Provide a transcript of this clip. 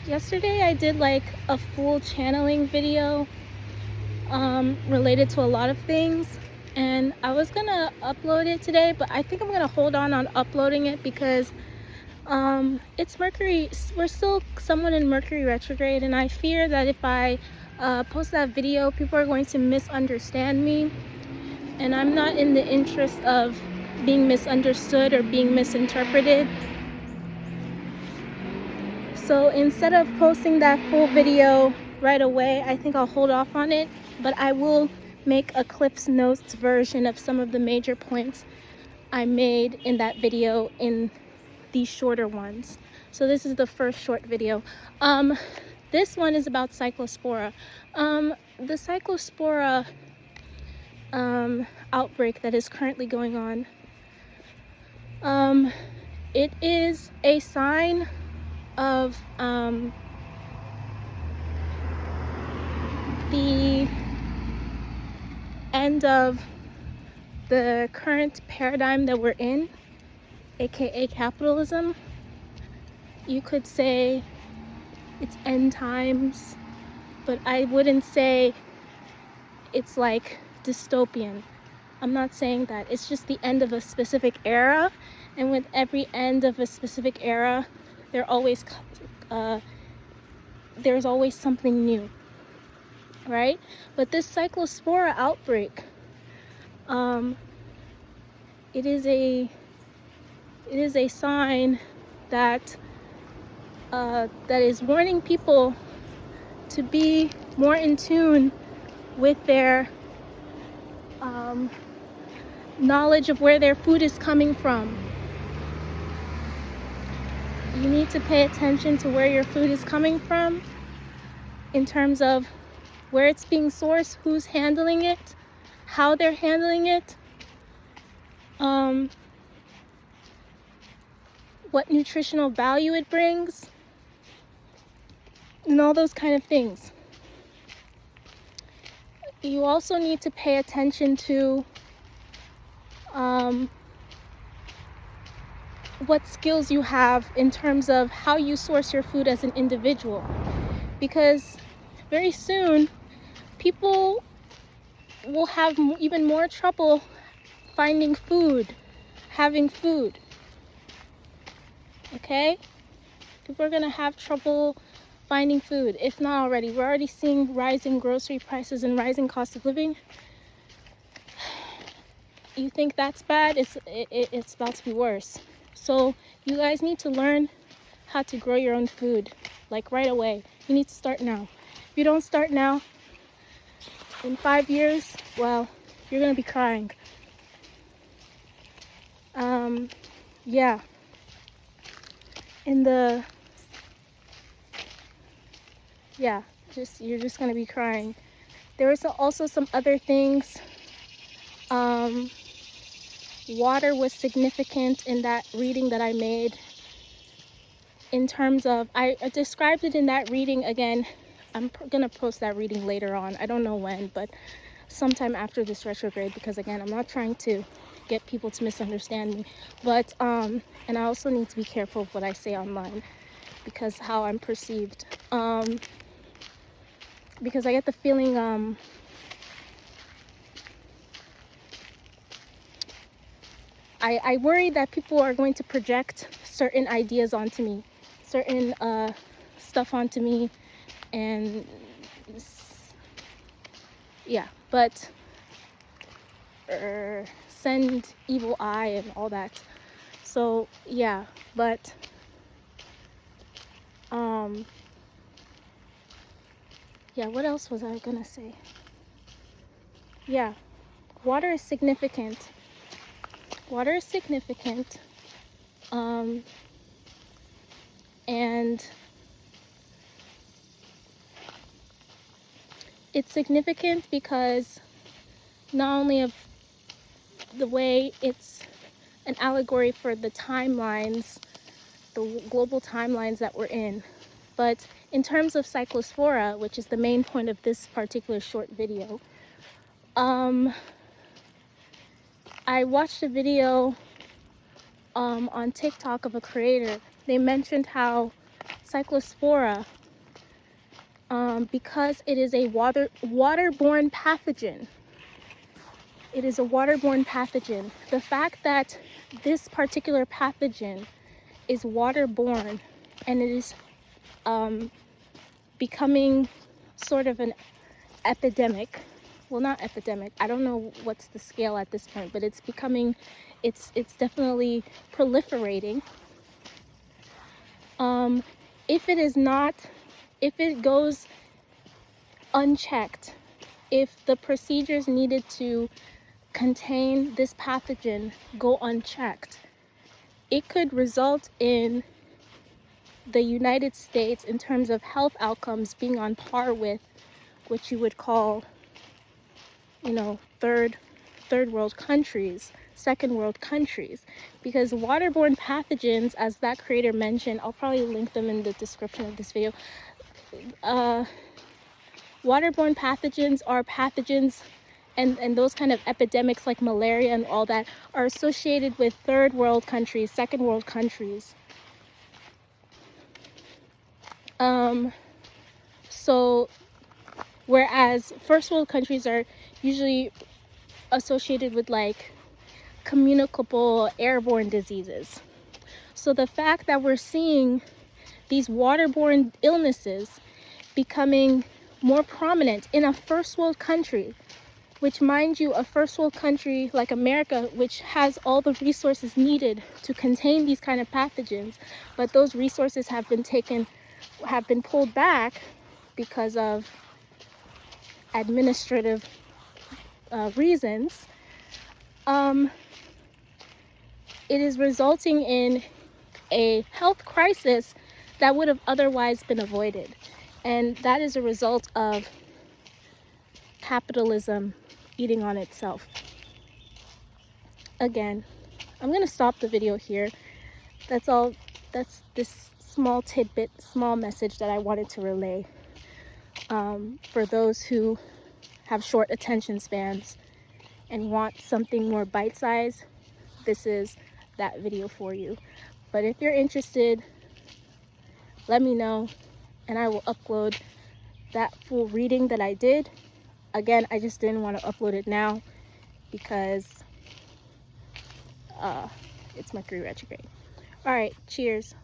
Yesterday I did like a full channeling video related to a lot of things, and I was gonna upload it today, but I think I'm gonna hold on uploading it because it's Mercury. We're still somewhat in Mercury retrograde, and I fear that if I post that video, people are going to misunderstand me, and I'm not in the interest of being misunderstood or being misinterpreted. So instead of posting that full video right away, I think I'll hold off on it, but I will make a Cliff's Notes version of some of the major points I made in that video in these shorter ones. So this is the first short video. This one is about cyclospora. The cyclospora outbreak that is currently going on, it is a sign of the end of the current paradigm that we're in, aka capitalism. You could say it's end times, but I wouldn't say it's like dystopian. I'm not saying that. It's just the end of a specific era, and with every end of a specific era, there's always something new, right? But this cyclospora outbreak, it is a sign that is warning people to be more in tune with their knowledge of where their food is coming from. You need to pay attention to where your food is coming from in terms of where it's being sourced, who's handling it, how they're handling it, what nutritional value it brings, and all those kind of things. You also need to pay attention to what skills you have in terms of how you source your food as an individual, because very soon people will have even more trouble finding food, having food. Okay? People are gonna have trouble finding food, if not already. We're already seeing rising grocery prices and rising cost of living. You think that's bad? It's about to be worse. So you guys need to learn how to grow your own food, like right away. You need to start now. If you don't start now, in 5 years, well, you're gonna be crying. Yeah. You're just gonna be crying. There was also some other things. Water was significant in that reading that I made, in terms of, I described it in that reading. Again, I'm gonna post that reading later on. I don't know when, but sometime after this retrograde, because again, I'm not trying to get people to misunderstand me, but and I also need to be careful of what I say online, because how I'm perceived, because I get the feeling I worry that people are going to project certain ideas onto me, certain stuff onto me, and yeah, but send evil eye and all that. So yeah, but yeah, what else was I gonna say? Yeah, water is significant. Water is significant, and it's significant because not only of the way it's an allegory for the timelines, the global timelines that we're in, but in terms of cyclospora, which is the main point of this particular short video, I watched a video on TikTok of a creator. They mentioned how cyclospora, because it is a waterborne pathogen. It is a waterborne pathogen. The fact that this particular pathogen is waterborne and it is becoming sort of an epidemic. Well, not epidemic. I don't know what's the scale at this point, but it's becoming, it's definitely proliferating. If it goes unchecked, if the procedures needed to contain this pathogen go unchecked, it could result in the United States, in terms of health outcomes, being on par with what you would call, you know, third world countries, second world countries. Because waterborne pathogens, as that creator mentioned, I'll probably link them in the description of this video. Waterborne pathogens are pathogens, and those kind of epidemics like malaria and all that are associated with third world countries, second world countries. So whereas first world countries are usually associated with like communicable airborne diseases. So the fact that we're seeing these waterborne illnesses becoming more prominent in a first world country, which, mind you, a first world country like America, which has all the resources needed to contain these kind of pathogens, but those resources have been pulled back because of administrative reasons. It is resulting in a health crisis that would have otherwise been avoided. And that is a result of capitalism eating on itself. Again, I'm going to stop the video here. That's all. That's this small tidbit, small message that I wanted to relay. For those who have short attention spans and want something more bite-sized, this is that video for you. But if you're interested, let me know and I will upload that full reading that I did. Again, I just didn't want to upload it now because it's Mercury retrograde. All right, cheers.